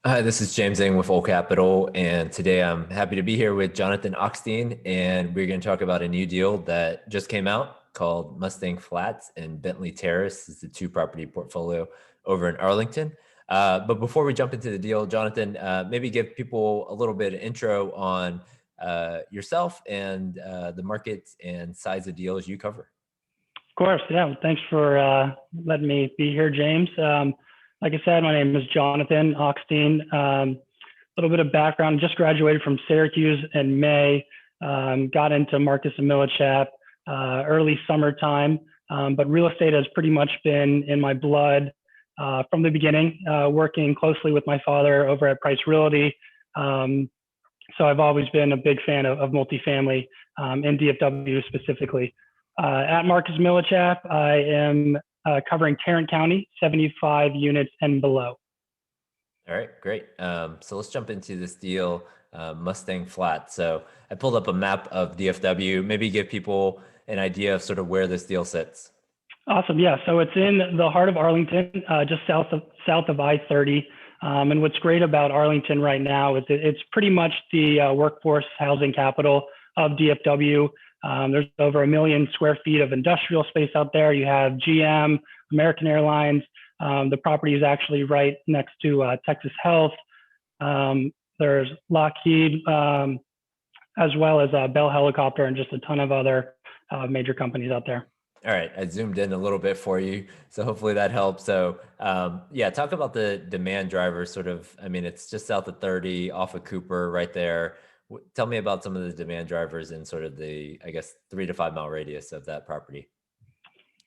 Hi, this is James Zhang with Old Capital, and today I'm happy to be here with Jonathan.Ochstein, and we're going to talk about a new deal that just came out called Mustang Flats and Bentley Terrace. It's a two-property portfolio over in Arlington. But before we jump into the deal, Jonathan, maybe give people a little bit of intro on yourself and the markets and size of deals you cover. Of course, yeah. Well, thanks for letting me be here, James. Like I said, my name is Jonathan.Ochstein. A little bit of background: just graduated from Syracuse in May. Got into Marcus and Millichap early summertime, but real estate has pretty much been in my blood from the beginning. Working closely with my father over at Price Realty, so I've always been a big fan of multifamily in DFW specifically. At Marcus Millichap, I am covering Tarrant County, 75 units and below. All right, great. So let's jump into this deal, Mustang Flat. So I pulled up a map of DFW. Maybe give people an idea of sort of where this deal sits. Awesome. Yeah. So it's in the heart of Arlington, just south of I-30. And what's great about Arlington right now is it's pretty much the workforce housing capital of DFW. There's over 1 million square feet of industrial space out there. You have GM, American Airlines. The property is actually right next to Texas Health. There's Lockheed, as well as Bell Helicopter, and just a ton of other major companies out there. All right, I zoomed in a little bit for you, so hopefully that helps. So yeah, talk about the demand drivers sort of. I mean, it's just south of 30 off of Cooper right there. Tell me about some of the demand drivers in sort of the, I guess, 3 to 5 mile radius of that property.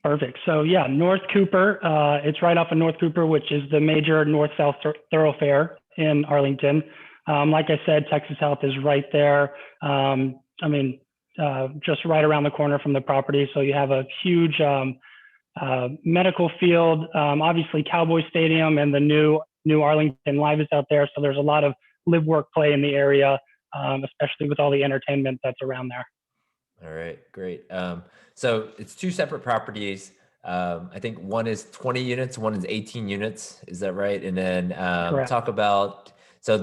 Perfect. So yeah, North Cooper, it's right off of North Cooper, which is the major north-south thoroughfare in Arlington. Like I said, Texas Health is right there. Just right around the corner from the property. So you have a huge medical field, obviously Cowboy Stadium, and the new Arlington Live is out there. So there's a lot of live, work, play in the area, especially with all the entertainment that's around there. All right, great. So it's two separate properties. I think one is 20 units, one is 18 units. Is that right? And then talk about, so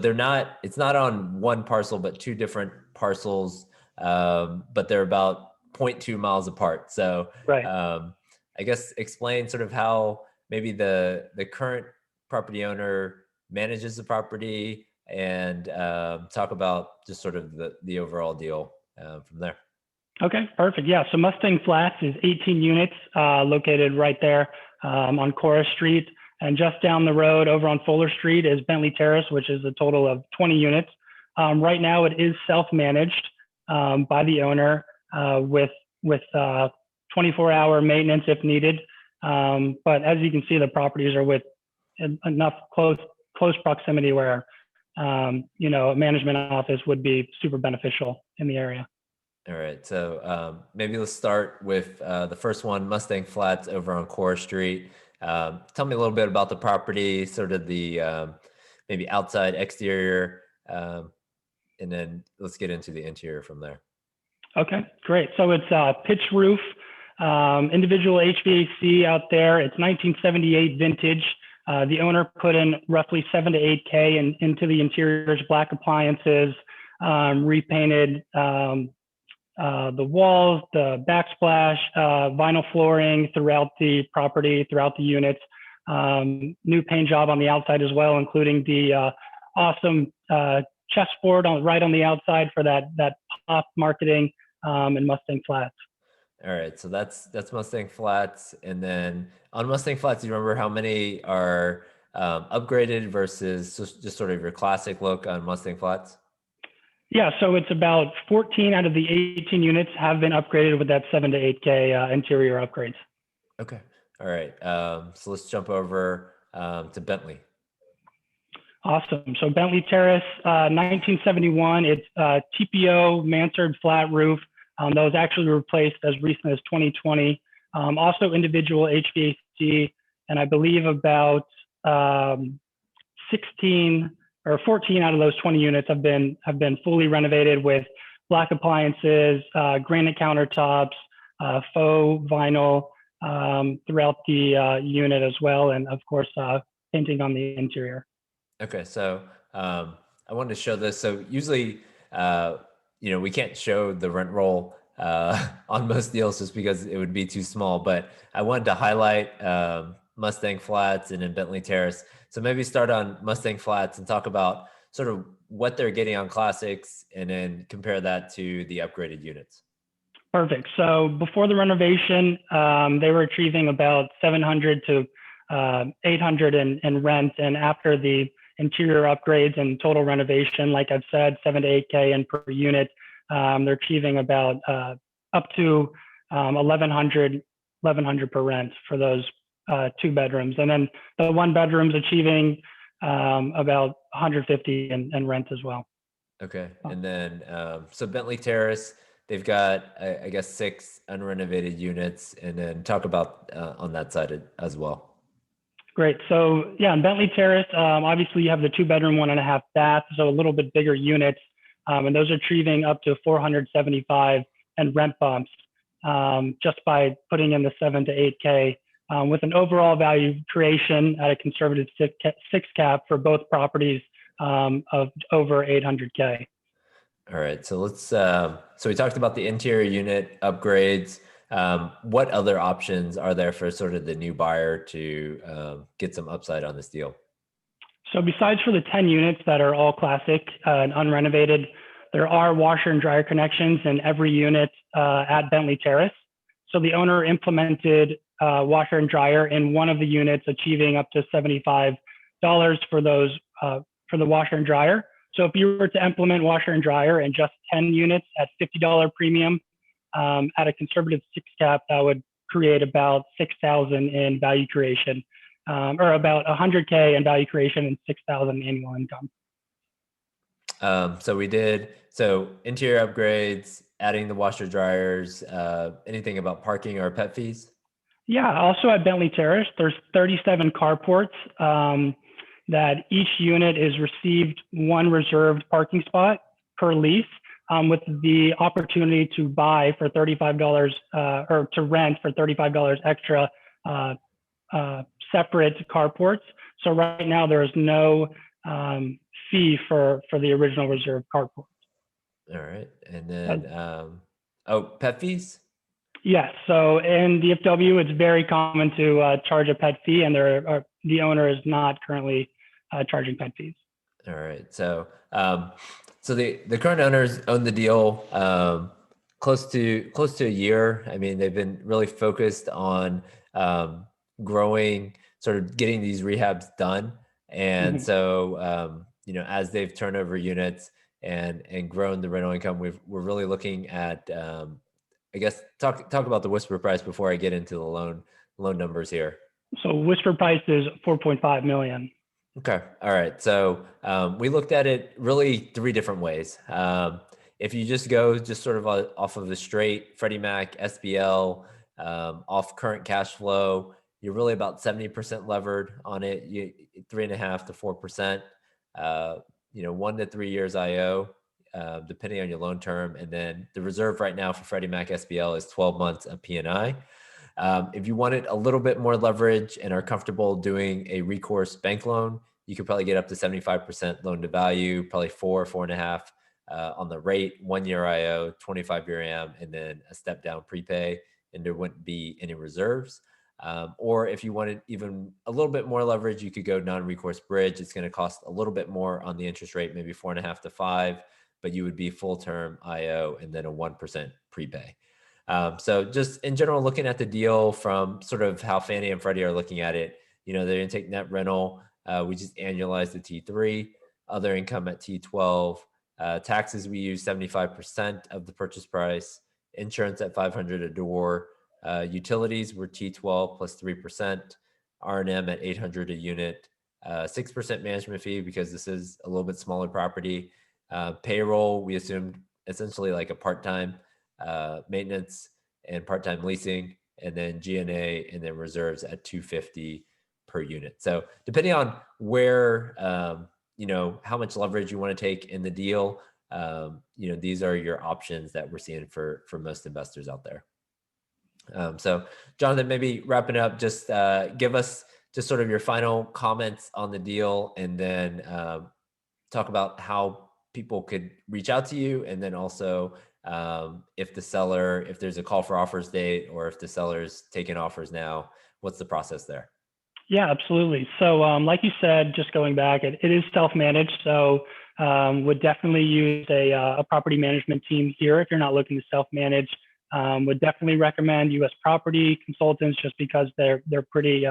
it's not on one parcel, but two different parcels, but they're about 0.2 miles apart. So Right. I guess explain sort of how maybe the current property owner manages the property and talk about just sort of the overall deal from there. Okay, perfect. Yeah, so Mustang Flats is 18 units located right there on Cora Street. And just down the road over on Fuller Street is Bentley Terrace, which is a total of 20 units. Right now it is self-managed by the owner with 24-hour maintenance if needed. But as you can see, the properties are with enough close proximity where a management office would be super beneficial in the area. All right, so maybe let's start with the first one, Mustang Flats over on Cora Street. Tell me a little bit about the property, sort of the maybe outside, exterior, and then let's get into the interior from there. Okay, great. So it's pitch roof, individual HVAC out there. It's 1978 vintage. The owner put in roughly 7 to 8K into the interiors, black appliances, repainted the walls, the backsplash, vinyl flooring throughout the property, throughout the units. New paint job on the outside as well, including the awesome chessboard right on the outside for that pop marketing and Mustang Flats. All right, so that's Mustang Flats, and then on Mustang Flats, do you remember how many are upgraded versus just sort of your classic look on Mustang Flats? Yeah, so it's about 14 out of the 18 units have been upgraded with that 7 to 8K interior upgrades. Okay, all right. So let's jump over to Bentley. Awesome. So Bentley Terrace, 1971. It's TPO mansard flat roof. That was actually replaced as recent as 2020. Also individual HVAC, and I believe about 16 or 14 out of those 20 units have been fully renovated with black appliances, granite countertops, faux vinyl throughout the unit as well, and of course painting on the interior. Okay, so I wanted to show this. So usually, uh, we can't show the rent roll on most deals just because it would be too small. But I wanted to highlight Mustang Flats and then Bentley Terrace. So maybe start on Mustang Flats and talk about sort of what they're getting on classics, and then compare that to the upgraded units. Perfect. So before the renovation, they were achieving about 700 to 800 in rent, and after the interior upgrades and total renovation, like I've said, 7 to 8K in per unit, they're achieving about up to 1100 per rent for those two bedrooms, and then the one bedroom's achieving about 150 in rent as well. Okay. And then, so Bentley Terrace, they've got, I guess, 6 unrenovated units, and then talk about on that side as well. Great. So yeah, in Bentley Terrace, obviously you have the 2 bedroom, 1.5 bath, so a little bit bigger units, and those are achieving up to 475 and rent bumps just by putting in the 7 to 8K, with an overall value creation at a conservative six cap for both properties of over 800K. All right. So so we talked about the interior unit upgrades. What other options are there for sort of the new buyer to get some upside on this deal? So besides for the 10 units that are all classic and unrenovated, there are washer and dryer connections in every unit at Bentley Terrace. So the owner implemented washer and dryer in one of the units, achieving up to $75 for those for the washer and dryer. So if you were to implement washer and dryer in just 10 units at $50 premium at a conservative six cap, that would create about 6,000 in value creation, or about 100K in value creation and 6,000 annual income. So interior upgrades, adding the washer dryers, anything about parking or pet fees? Yeah, also at Bentley Terrace, there's 37 carports that each unit is received one reserved parking spot per lease, with the opportunity to buy for $35 or to rent for $35 extra separate carports. So right now there is no fee for the original reserve carport. All right. And then, pet fees? Yes. So in DFW, it's very common to charge a pet fee, and the owner is not currently charging pet fees. All right. So the current owners own the deal close to a year. I mean, they've been really focused on growing, sort of getting these rehabs done. And Mhm. so, as they've turned over units and grown the rental income, we're really looking at, I guess, talk about the whisper price before I get into the loan numbers here. So whisper price is 4.5 million. Okay. All right. So we looked at it really 3 different ways. If you just go sort of off of the straight Freddie Mac, SBL, off current cash flow, you're really about 70% levered on it. 3.5 to 4%. 1 to 3 years IO, depending on your loan term, and then the reserve right now for Freddie Mac SBL is 12 months of P&I. If you wanted a little bit more leverage and are comfortable doing a recourse bank loan, you could probably get up to 75% loan to value, probably 4.5 on the rate, 1 year IO, 25-year AM, and then a step down prepay, and there wouldn't be any reserves. Or if you wanted even a little bit more leverage, you could go non-recourse bridge. It's going to cost a little bit more on the interest rate, maybe 4.5 to 5, but you would be full term IO and then a 1% prepay. So just in general, looking at the deal from sort of how Fannie and Freddie are looking at it, they're going to take net rental. We just annualized the T3, other income at T12, taxes, we use 75% of the purchase price, insurance at $500 a door, utilities were T12 plus 3%, R&M at $800 a unit, 6% management fee because this is a little bit smaller property. Payroll, we assumed essentially like a part-time maintenance and part-time leasing, and then G&A and then reserves at $250 per unit. So depending on where, how much leverage you want to take in the deal, these are your options that we're seeing for most investors out there. So Jonathan, maybe wrapping up, just give us just sort of your final comments on the deal, and then talk about how people could reach out to you, and then also if there's a call for offers date, or if the seller's taking offers now, what's the process there? Yeah, absolutely. So, like you said, just going back, it is self-managed. So, would definitely use a property management team here if you're not looking to self-manage. Would definitely recommend U.S. property consultants just because they're pretty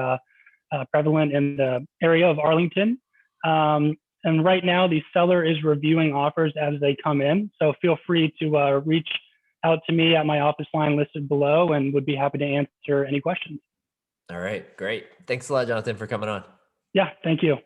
prevalent in the area of Arlington. And right now, the seller is reviewing offers as they come in. So feel free to reach out to me at my office line listed below, and would be happy to answer any questions. All right, great. Thanks a lot, Jonathan, for coming on. Yeah, thank you.